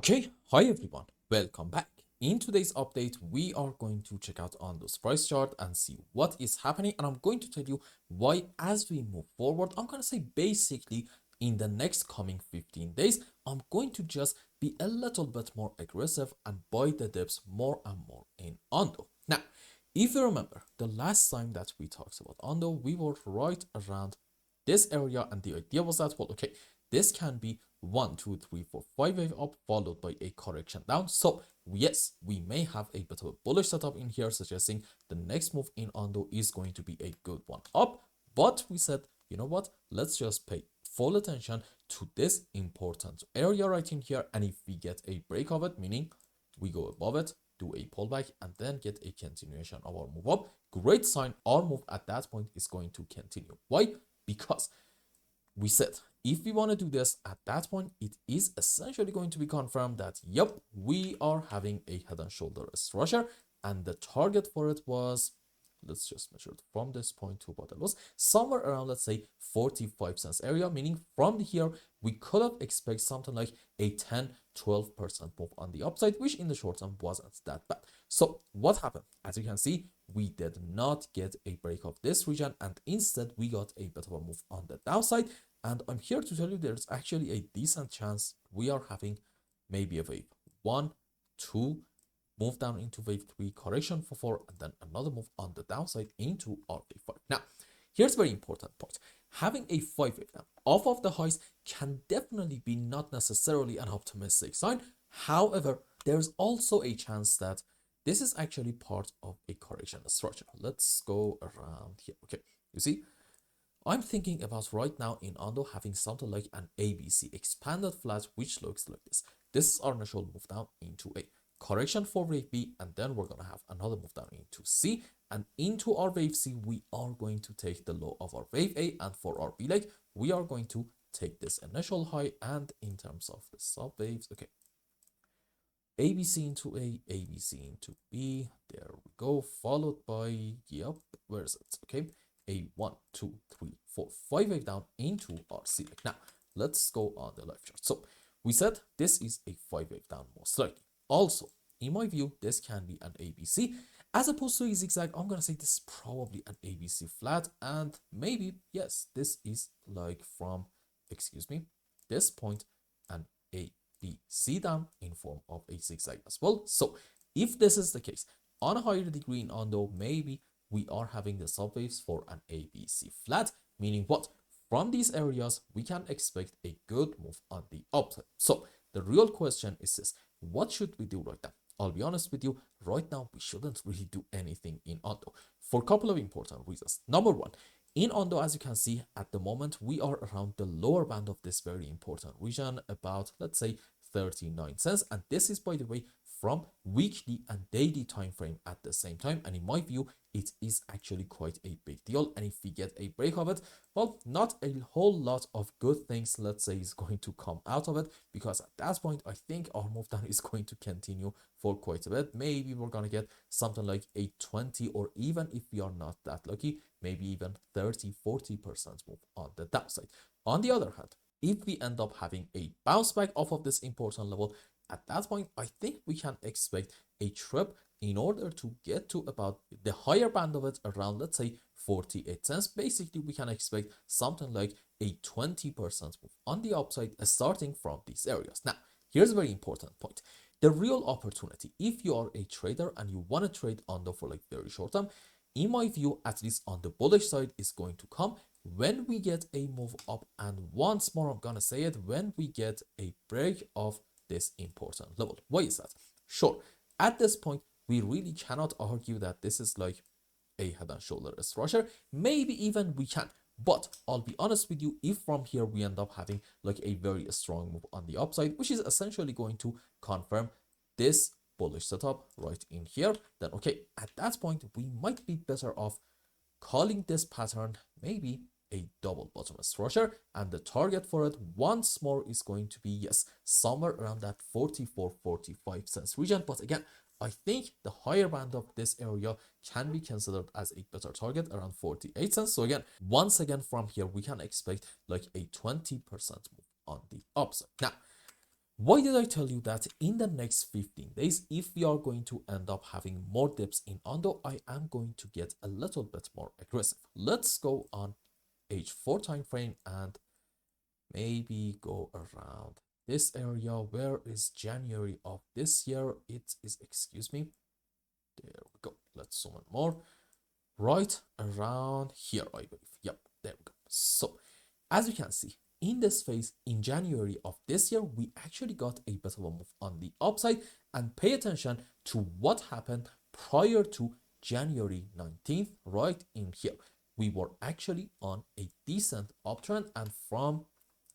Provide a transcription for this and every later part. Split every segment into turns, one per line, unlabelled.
Okay, hi everyone, welcome back. In today's update, we are going to check out on this price chart and see what is happening. And I'm going to tell you why as we move forward, I'm going to say basically in the next coming 15 days, I'm going to just be a little bit more aggressive and buy the dips more and more in Ondo. Now, if you remember the last time that we talked about Ondo, we were right around this area and the idea was that, well, okay, this can be 1, 2, 3, 4, 5 wave up followed by a correction down. So yes, we may have a bit of a bullish setup in here, suggesting the next move in Ondo is going to be a good one up. But we said, you know what, let's just pay full attention to this important area right in here. And if we get a break of it, meaning we go above it, do a pullback, and then get a continuation of our move up, great sign. Our move at that point is going to continue. Why? Because we said if we want to do this at that point, it is essentially going to be confirmed that yep, we are having a head and shoulder structure, and the target for it was, let's just measure it from this point to what it was, somewhere around, let's say 45 cents area, meaning from here we could have expected something like a 10-12% move on the upside, which in the short term wasn't that bad. So what happened? As you can see, we did not get a break of this region, and instead we got a bit of a move on the downside. And I'm here to tell you there's actually a decent chance we are having maybe a wave 1, 2, move down into wave 3, correction for 4, and then another move on the downside into our wave 5. Now, here's a very important point. Having a 5 wave down off of the highs can definitely be not necessarily an optimistic sign. However, there's also a chance that this is actually part of a correction structure. Let's go around here. Okay, you see, I'm thinking about right now in Ondo having something like an ABC expanded flat, which looks like this. This is our initial move down into A, correction for wave B, and then we're going to have another move down into C, and into our wave C, we are going to take the low of our wave A, and for our B leg, we are going to take this initial high, and in terms of the sub waves, okay, ABC into A, ABC into B, there we go, followed by, yep, where is it? Okay, a 1, 2, 3, 4, 5 wave down into our C leg. Now, let's go on the live chart. So, we said this is a 5 wave down most likely. Also, in my view, this can be an ABC. As opposed to a zigzag, I'm going to say this is probably an ABC flat. And maybe, yes, this is like from, excuse me, this point, an ABC down in form of a zigzag as well. So, if this is the case, on a higher degree in Ondo, maybe we are having the subwaves for an ABC flat, meaning what? From these areas, we can expect a good move on the upside. So the real question is this: what should we do right now? I'll be honest with you, right now we shouldn't really do anything in Ondo for a couple of important reasons. Number one, in Ondo, as you can see at the moment, we are around the lower band of this very important region, about, let's say, 39 cents, and this is, by the way, from weekly and daily time frame at the same time. And in my view, it is actually quite a big deal. And if we get a break of it, well, not a whole lot of good things, let's say, is going to come out of it, because at that point, I think our move down is going to continue for quite a bit. Maybe we're going to get something like a 20, or even if we are not that lucky, maybe even 30-40% move on the downside. On the other hand, if we end up having a bounce back off of this important level, at that point, I think we can expect a trip in order to get to about the higher band of it, around, let's say, 48 cents. Basically, we can expect something like a 20% move on the upside starting from these areas. Now, here's a very important point. The real opportunity, if you are a trader and you want to trade Ondo for like very short term, in my view, at least on the bullish side, is going to come when we get a move up, and once more, I'm gonna say it, when we get a break of this important level. Why is that? Sure, at this point, we really cannot argue that this is like a head and shoulder structure. Maybe even we can, but I'll be honest with you, if from here we end up having like a very strong move on the upside, which is essentially going to confirm this bullish setup right in here, then okay, at that point, we might be better off calling this pattern maybe a double bottom structure, and the target for it once more is going to be, yes, somewhere around that 44-45 cents region. But again, I think the higher band of this area can be considered as a better target, around 48 cents. So again, once again, from here we can expect like a 20% move on the upside. Now, Why did I tell you that in the next 15 days, if we are going to end up having more dips in Ondo, I am going to get a little bit more aggressive. Let's go on H4 time frame and maybe go around this area. Where is January of this year? It is, excuse me, there we go. Let's zoom in more. Right around here, I believe. Yep, there we go. So as you can see, in this phase in January of this year, we actually got a bit of a move on the upside. And pay attention to what happened prior to January 19th, right in here. We were actually on a decent uptrend, and from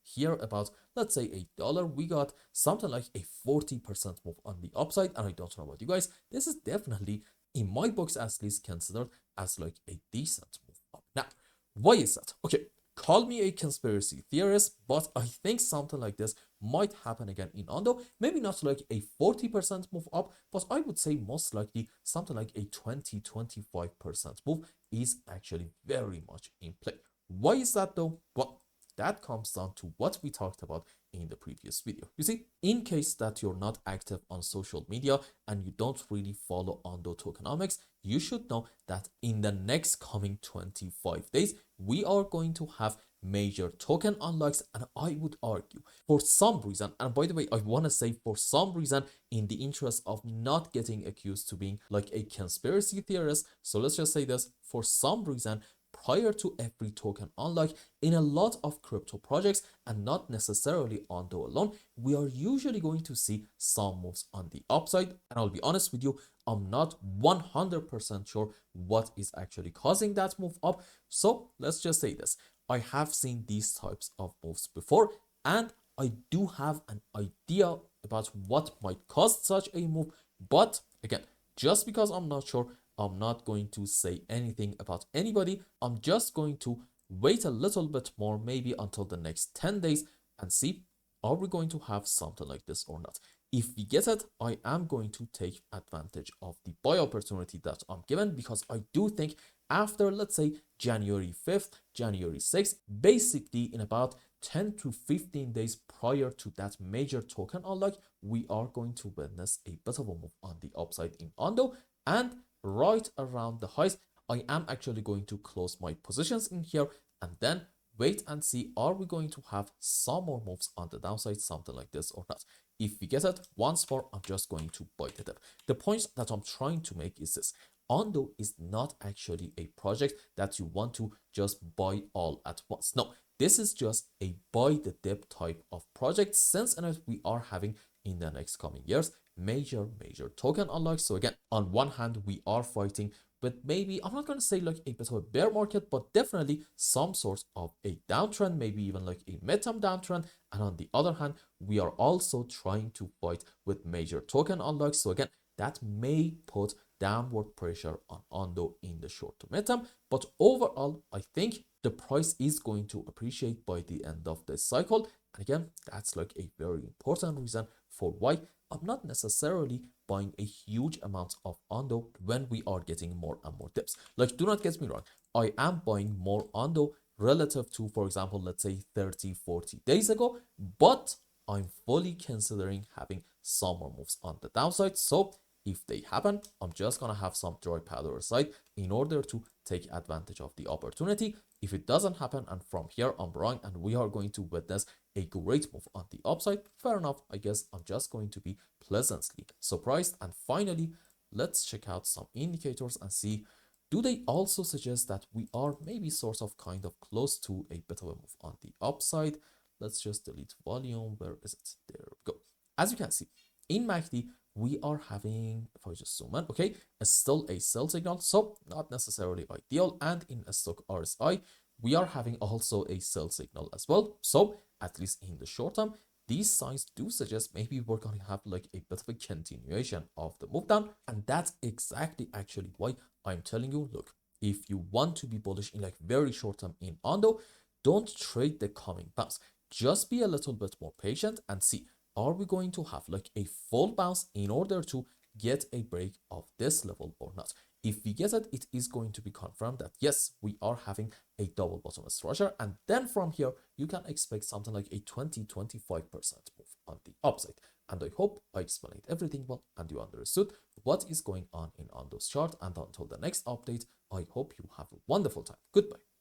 here about, let's say, $8, we got something like a 40% move on the upside. And I don't know about you guys, this is definitely, in my books at least, considered as like a decent move up. Now, why is that? Okay, call me a conspiracy theorist, but I think something like this might happen again in Ondo. Maybe not like a 40% move up, but I would say most likely something like a 20-25% move is actually very much in play. Why is that though? Well, that comes down to what we talked about in the previous video. You see, in case that you're not active on social media and you don't really follow Ondo tokenomics, you should know that in the next coming 25 days, we are going to have major token unlocks. And I would argue for some reason, and by the way, I want to say for some reason, in the interest of not getting accused to being like a conspiracy theorist, so let's just say this, for some reason, prior to every token unlock in a lot of crypto projects, and not necessarily Ondo alone, we are usually going to see some moves on the upside. And I'll be honest with you, I'm not 100% sure what is actually causing that move up. So let's just say this, I have seen these types of moves before, and I do have an idea about what might cause such a move. But again, just because I'm not sure, I'm not going to say anything about anybody. I'm just going to wait a little bit more, maybe until the next 10 days, and see, are we going to have something like this or not? If we get it, I am going to take advantage of the buy opportunity that I'm given, because I do think after, let's say, January 5th, January 6th, basically in about 10 to 15 days prior to that major token unlock, we are going to witness a bit of a move on the upside in Ondo. And right around the highs, I am actually going to close my positions in here and then wait and see, are we going to have some more moves on the downside, something like this or not. If we get it once more, I'm just going to buy the dip. The point that I'm trying to make is this: Ondo is not actually a project that you want to just buy all at once. No, this is just a buy the dip type of project, since we are having in the next coming years major token unlocks. So again, on one hand, we are fighting with maybe, I'm not going to say like a bit of a bear market, but definitely some sort of a downtrend, maybe even like a midterm downtrend. And on the other hand, we are also trying to fight with major token unlocks. So again, that may put downward pressure on Ondo in the short to midterm. But overall, I think the price is going to appreciate by the end of this cycle. And again, that's like a very important reason for why I'm not necessarily buying a huge amount of Ondo when we are getting more and more dips. Like, do not get me wrong, I am buying more Ondo relative to, for example, let's say 30-40 days ago, but I'm fully considering having some more moves on the downside. So if they happen, I'm just gonna have some dry powder aside in order to take advantage of the opportunity. If it doesn't happen and from here I'm wrong and we are going to witness a great move on the upside, fair enough, I guess I'm just going to be pleasantly surprised. And finally, let's check out some indicators and see, do they also suggest that we are maybe sort of kind of close to a bit of a move on the upside? Let's just delete volume. Where is it? There we go. As you can see, in MACD, we are having, if I just zoom in, okay, it's still a sell signal, so not necessarily ideal. And in a stock RSI, we are having also a sell signal as well. So at least in the short term, these signs do suggest maybe we're going to have like a bit of a continuation of the move down. And that's exactly actually why I'm telling you, look, if you want to be bullish in like very short term in Ondo, don't trade the coming bounce. Just be a little bit more patient and see, are we going to have like a full bounce in order to get a break of this level or not? If we get it, it is going to be confirmed that yes, we are having a double bottom structure. And then from here, you can expect something like a 20-25% move on the upside. And I hope I explained everything well and you understood what is going on in Ondo's chart. And until the next update, I hope you have a wonderful time. Goodbye.